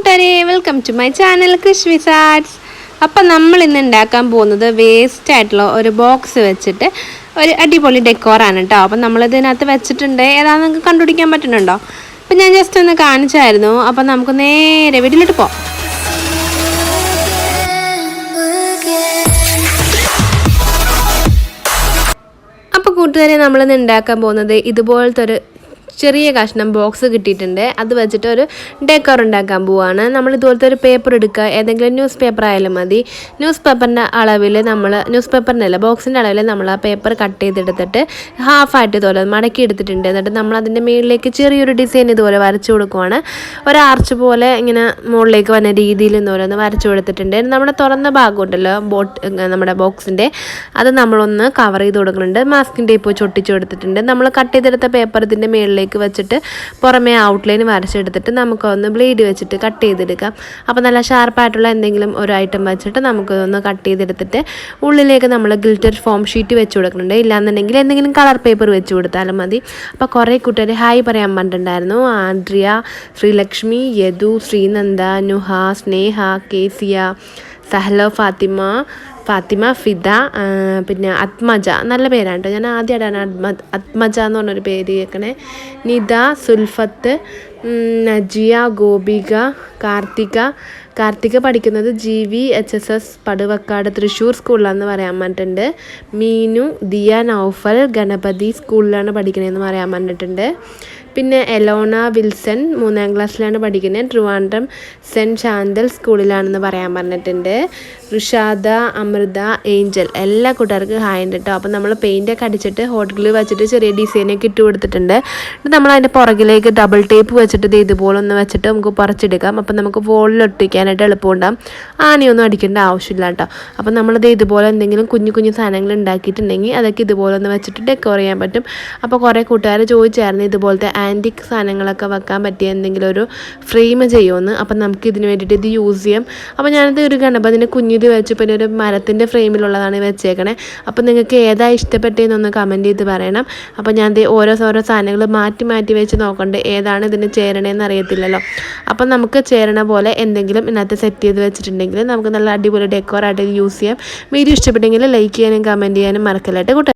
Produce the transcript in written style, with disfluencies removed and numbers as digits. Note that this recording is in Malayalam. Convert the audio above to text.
കൂട്ടുകാരെ, welcome to my channel krishwizzarts. അപ്പം നമ്മൾ ഇന്ന് ഉണ്ടാക്കാൻ പോകുന്നത് വേസ്റ്റ് ആയിട്ടുള്ള ഒരു ബോക്സ് വെച്ചിട്ട് ഒരു അടിപൊളി ഡെക്കോറാണ് കേട്ടോ. അപ്പം നമ്മളിതിനകത്ത് വെച്ചിട്ടുണ്ട്. ഏതാണെന്ന് നിങ്ങൾക്ക് കണ്ടുപിടിക്കാൻ പറ്റുന്നുണ്ടോ? അപ്പം ഞാൻ ജസ്റ്റ് ഒന്ന് കാണിച്ചായിരുന്നു. അപ്പം നമുക്ക് നേരെ വീട്ടിലിട്ട് പോകാം. അപ്പോൾ കൂട്ടുകാരെ, നമ്മളിന്ന് ഉണ്ടാക്കാൻ പോകുന്നത് ഇതുപോലത്തെ ഒരു ചെറിയ കഷ്ണം ബോക്സ് കിട്ടിയിട്ടുണ്ട്. അത് വെച്ചിട്ട് ഒരു ഡെക്കോർ ഉണ്ടാക്കാൻ പോവുകയാണ്. നമ്മൾ ഇതുപോലത്തെ ഒരു പേപ്പർ എടുക്കുക, ഏതെങ്കിലും ന്യൂസ് പേപ്പർ ആയാലും മതി. ന്യൂസ് പേപ്പറിൻ്റെ അളവിൽ ന്യൂസ് പേപ്പറിൻ്റെ ബോക്സിൻ്റെ അളവിൽ നമ്മൾ ആ പേപ്പർ കട്ട് ചെയ്തെടുത്തിട്ട് ഹാഫായിട്ട് ഇതുപോലെ മടക്കി എടുത്തിട്ടുണ്ട്. എന്നിട്ട് നമ്മൾ അതിൻ്റെ മുകളിലേക്ക് ചെറിയൊരു ഡിസൈൻ ഇതുപോലെ വരച്ചു കൊടുക്കുവാണ്. ഒരു ആർച്ച് പോലെ ഇങ്ങനെ മുകളിലേക്ക് വന്ന രീതിയിൽ ഇതുപോലെ വരച്ചു കൊടുത്തിട്ടുണ്ട്. നമ്മുടെ തുറന്ന ഭാഗം ഉണ്ടല്ലോ നമ്മുടെ ബോക്സിൻ്റെ, അത് നമ്മളൊന്ന് കവർ ചെയ്ത് കൊടുക്കുന്നുണ്ട്. മാസ്കിൻ ടേപ്പ് വെച്ച് ഒട്ടിച്ച് കൊടുത്തിട്ടുണ്ട്. നമ്മൾ കട്ട് ചെയ്തെടുത്ത പേപ്പർ ഇതിൻ്റെ മുകളിലേക്ക് വെച്ചിട്ട് പുറമേ ഔട്ട്ലൈൻ വരച്ചെടുത്തിട്ട് നമുക്കൊന്ന് ബ്ലേഡ് വെച്ചിട്ട് കട്ട് ചെയ്തെടുക്കാം. അപ്പോൾ നല്ല ഷാർപ്പായിട്ടുള്ള എന്തെങ്കിലും ഒരു ഐറ്റം വെച്ചിട്ട് നമുക്കൊന്ന് കട്ട് ചെയ്തെടുത്തിട്ട് ഉള്ളിലേക്ക് നമ്മൾ ഗിൽറ്റഡ് ഫോം ഷീറ്റ് വെച്ച് കൊടുക്കുന്നുണ്ട്. ഇല്ലാന്നുണ്ടെങ്കിൽ എന്തെങ്കിലും കളർ പേപ്പർ വെച്ച് കൊടുത്താലും മതി. അപ്പോൾ കുറേ കൂട്ടുകാർ ഹായ് പറയാൻ പറഞ്ഞിട്ടുണ്ടായിരുന്നു. ആൻഡ്രിയ, ശ്രീലക്ഷ്മി, യദു, ശ്രീനന്ദ, നുഹ, സ്നേഹ, കേസിയ, സഹല, ഫാത്തിമ, ഫിദ, പിന്നെ ആത്മജ, നല്ല പേരാണ് കേട്ടോ. ഞാൻ ആദ്യമായിട്ടാണ് ആത്മജ എന്ന് പറഞ്ഞൊരു പേര് കേൾക്കണേ. നിത, സുൽഫത്ത്, നജിയ, ഗോപിക, കാർത്തിക പഠിക്കുന്നത് GVHSS പടുവക്കാട് തൃശ്ശൂർ സ്കൂളിലാണെന്ന് പറയാൻ പറഞ്ഞിട്ടുണ്ട്. മീനു, ദിയ, നൗഫൽ ഗണപതി സ്കൂളിലാണ് പഠിക്കണതെന്ന് പറയാൻ പറഞ്ഞിട്ടുണ്ട്. പിന്നെ എലോണ വിൽസൺ 3ാം ക്ലാസ്സിലാണ് പഠിക്കുന്നത്. ട്രിവാൻഡ്രം സെൻറ്റ് ചാന്തൽ സ്കൂളിലാണെന്ന് പറയാൻ പറഞ്ഞിട്ടുണ്ട്. ഋഷാദ, അമൃത, ഏഞ്ചൽ, എല്ലാ കൂട്ടുകാർക്കും ഹായ് ഉണ്ട് കേട്ടോ. അപ്പം നമ്മൾ പെയിൻ്റൊക്കെ അടിച്ചിട്ട് ഹോട്ട് ഗ്ലൂ വെച്ചിട്ട് ചെറിയ ഡിസൈനൊക്കെ ഇട്ട് കൊടുത്തിട്ടുണ്ട്. നമ്മൾ അതിൻ്റെ പുറകിലേക്ക് ഡബിൾ ടേപ്പ് വെച്ചിട്ട് ഇതുപോലെ ഒന്ന് വെച്ചിട്ട് നമുക്ക് പറിച്ചെടുക്കാം. അപ്പം നമുക്ക് വോളിൽ ഒട്ടിക്കാനായിട്ട് എളുപ്പമുണ്ടാകും. ആണിയൊന്നും അടിക്കേണ്ട ആവശ്യമില്ല കേട്ടോ. അപ്പം നമ്മളത് ഇതുപോലെ എന്തെങ്കിലും കുഞ്ഞു സാധനങ്ങൾ ഉണ്ടാക്കിയിട്ടുണ്ടെങ്കിൽ അതൊക്കെ ഇതുപോലെ ഒന്ന് വെച്ചിട്ട് ഡെക്കോർ ചെയ്യാൻ പറ്റും. അപ്പോൾ കുറേ കൂട്ടുകാർ ചോദിച്ചായിരുന്നു ഇതുപോലത്തെ ആൻറ്റിക് സാധനങ്ങളൊക്കെ വെക്കാൻ പറ്റിയ എന്തെങ്കിലും ഒരു ഫ്രെയിം ചെയ്യുമെന്ന്. അപ്പം നമുക്ക് ഇതിന് വേണ്ടിയിട്ട് ഇത് യൂസ് ചെയ്യാം. അപ്പോൾ ഞാനത് ഒരു ഗണപതിൻ്റെ കുഞ്ഞിത് വെച്ച് പിന്നെ ഒരു മരത്തിൻ്റെ ഫ്രെയിമിലുള്ളതാണ് വെച്ചേക്കണേ. അപ്പോൾ നിങ്ങൾക്ക് ഏതാ ഇഷ്ടപ്പെട്ടതെന്നൊന്ന് കമൻറ്റ് ചെയ്ത് പറയണം. അപ്പോൾ ഞാൻ ഓരോ സാധനങ്ങൾ മാറ്റി വെച്ച് നോക്കണ്ടേ ഏതാണ് ഇതിന് ചേരണേന്ന് അറിയത്തില്ലല്ലോ. അപ്പം നമുക്ക് ചേരണ പോലെ എന്തെങ്കിലും ഇതിനകത്ത് സെറ്റ് ചെയ്ത് വെച്ചിട്ടുണ്ടെങ്കിൽ നമുക്ക് നല്ല അടിപൊളി ഡെക്കോറായിട്ട് യൂസ് ചെയ്യാം. വീഡിയോ ഇഷ്ടപ്പെട്ടെങ്കിൽ ലൈക്ക് ചെയ്യാനും കമൻറ്റ് ചെയ്യാനും മറക്കല്ലേട്ട്.